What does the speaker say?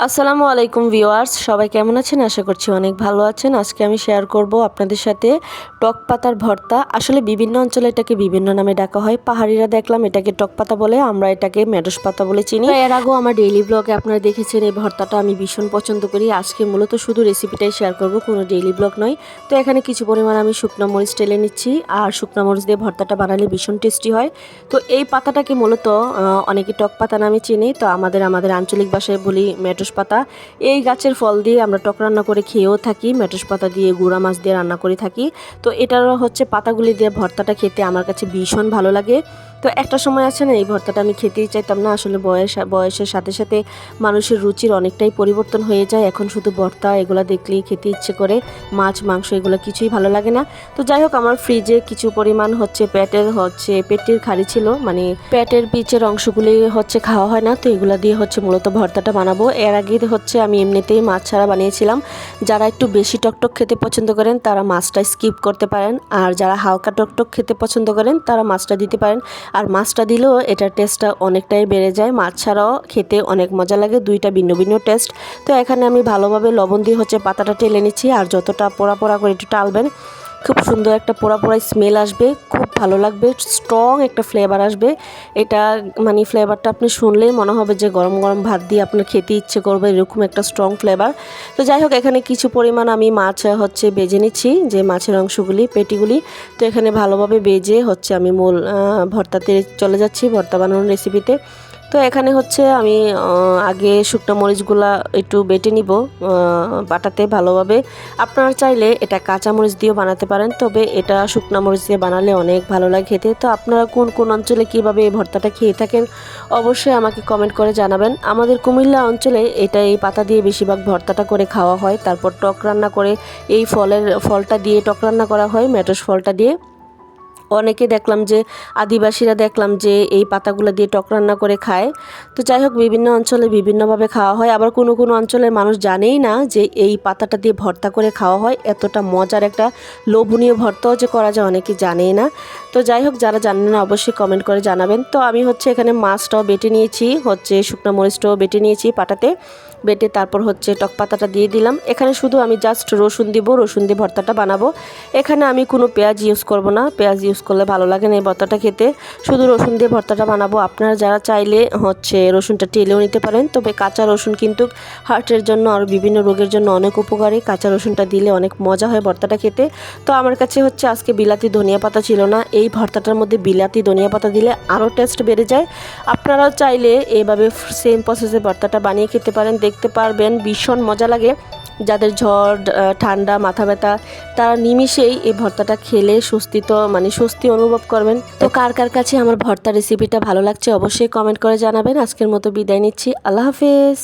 আসসালামু আলাইকুম ভিউয়ার্স, সবাই কেমন আছেন? আশা করছি অনেক ভালো আছেন। আজকে আমি শেয়ার করব আপনাদের সাথে টক পাতার ভর্তা। আসলে বিভিন্ন অঞ্চলে এটাকে বিভিন্ন নামে ডাকা হয়। পাহাড়িরা দেখলাম এটাকে টক পাতা বলে, আমরা এটাকে মেডস পাতা বলে চিনি। এর আগেও আমার ডেইলি ব্লগে আপনারা দেখেছেন এই ভর্তাটা আমি ভীষণ পছন্দ করি। আজকে মূলত শুধু রেসিপিটাই শেয়ার করব, কোনো ডেইলি ব্লগ নয়। তো এখানে কিছু পরিমাণ আমি শুকনো মরিচ টেলে নিচ্ছি, আর শুকনো মরিচ দিয়ে ভর্তাটা বানালে ভীষণ টেস্টি হয়। তো এই পাতাটাকে মূলত অনেকে টক পাতা নামে চিনি, তো আমাদের আঞ্চলিক ভাষায় বলি মেডস পাতা। এই গাছের ফল দিয়ে আমরা টক রান্না করে খেয়েও থাকি, মেটস পাতা দিয়ে গুঁড়া মাছ দিয়ে রান্না করে থাকি। তো এটারও পাতাগুলি দিয়ে ভর্তাটা খেতে আমার কাছে ভীষণ ভালো লাগে। তো একটা সময় আছে না, এই ভর্তাটা আমি খেতেই চাইতাম না। আসলে বয়সের সাথে সাথে মানুষের রুচির অনেকটাই পরিবর্তন হয়ে যায়। এখন শুধু ভর্তা এগুলো দেখলেই খেতে ইচ্ছে করে, মাছ মাংস এগুলো কিছুই ভালো লাগে না। তো যাই হোক, আমার ফ্রিজে কিছু পরিমাণ পেটের খাড়ি ছিল, মানে পেটের পিচের অংশগুলি খাওয়া হয় না, তো এগুলো দিয়ে মূলত ভর্তাটা বানাবো। এর আগে আমি এমনিতেই মাছ ছাড়া বানিয়েছিলাম। যারা একটু বেশি টকটক খেতে পছন্দ করেন তারা মাছটা স্কিপ করতে পারেন, আর যারা হালকা টকটক খেতে পছন্দ করেন তারা মাছটা দিতে পারেন। আর মাছটা দিলেও এটার টেস্টটা অনেকটাই বেড়ে যায়। মাছ ছাড়াও খেতে অনেক মজা লাগে, দুইটা ভিন্ন ভিন্ন টেস্ট। তো এখানে আমি ভালোভাবে লবণ দিয়ে পাতাটা টেলে নিচ্ছি, আর যতটা পোড়া পোড়া করে একটু টালবেন, খুব সুন্দর একটা পোড়া পোড়া স্মেল আসবে, খুব ভালো লাগবে, স্ট্রং একটা ফ্লেভার আসবে। এটা মানে ফ্লেভারটা আপনি শুনলেই মনে হবে যে গরম গরম ভাত দিয়ে আপনার খেতে ইচ্ছে করবে, এরকম একটা স্ট্রং ফ্লেভার। তো যাই হোক, এখানে কিছু পরিমাণ আমি মাছ বেজে নিচ্ছি, যে মাছের অংশগুলি পেটিগুলি। তো এখানে ভালোভাবে বেজে আমি মূল ভর্তাতে চলে যাচ্ছি, ভর্তা বানানোর রেসিপিতে। তো এখানে আমি আগে শুকনো মরিচগুলা একটু বেটে নিব বাটাতে ভালোভাবে। আপনারা চাইলে এটা কাঁচা মরিচ দিয়েও বানাতে পারেন, তবে এটা শুকনো মরিচ দিয়ে বানালে অনেক ভালো লাগে খেতে। তো আপনারা কোন কোন অঞ্চলে কীভাবে এই ভর্তাটা খেয়ে থাকেন অবশ্যই আমাকে কমেন্ট করে জানাবেন। আমাদের কুমিল্লা অঞ্চলে এই পাতা দিয়ে বেশিরভাগ ভর্তাটা করে খাওয়া হয়। তারপর টক রান্না করে এই ফলটা দিয়ে টক রান্না করা হয়, মেটস ফলটা দিয়ে। অনেকে আদিবাসীরা দেখলাম যে এই পাতাগুলো দিয়ে টক রান্না করে খায়। তো যাই হোক, বিভিন্ন অঞ্চলে বিভিন্নভাবে খাওয়া হয়। আবার কোনো কোনো অঞ্চলের মানুষ জানেই না যে এই পাতাটা দিয়ে ভর্তা করে খাওয়া হয়। এতটা মজার একটা লোভনীয় ভর্তাও যে করা যায় অনেকে জানেই না। তো যাই হোক, যারা জানেন না অবশ্যই কমেন্ট করে জানাবেন। তো আমি এখানে মাছটাও বেটে নিয়েছি, শুকনো মরিচটাও বেটে নিয়েছি পাটাতে বেটে, তারপর টক পাতাটা দিয়ে দিলাম। এখানে শুধু আমি জাস্ট রসুন দিব, রসুন দিয়ে ভর্তাটা বানাবো। এখানে আমি কোনো পেঁয়াজ ইউজ করব না, পেঁয়াজ ইউজ করলে ভালো লাগে না এই ভর্তাটা খেতে। শুধু রসুন দিয়ে ভর্তাটা বানাবো। আপনারা যারা চাইলে রসুনটা টেলেও নিতে পারেন, তবে কাঁচা রসুন কিন্তু হার্টের জন্য আর বিভিন্ন রোগের জন্য অনেক উপকারী। কাঁচা রসুনটা দিলে অনেক মজা হয় ভর্তাটা খেতে। তো আমার কাছে আজকে বিলাতি ধনিয়া পাতা ছিল না, এই ভর্তাটার মধ্যে বিলাতি ধনিয়া পাতা দিলে আরও টেস্ট বেড়ে যায়। আপনারাও চাইলে এইভাবে সেম প্রসেসে ভর্তাটা বানিয়ে খেতে পারেন, দেখতে পারবেন ভীষণ মজা লাগে। যাদের জ্বর ঠান্ডা মাথা ব্যথা তারা নিমিষেই এই ভর্তাটা খেলে স্বস্তি অনুভব করবেন। তো কার কার কাছে আমার ভর্তা রেসিপিটা ভালো লাগছে অবশ্যই কমেন্ট করে জানাবেন। আজকের মতো বিদায় নিচ্ছি, আল্লাহ হাফেজ।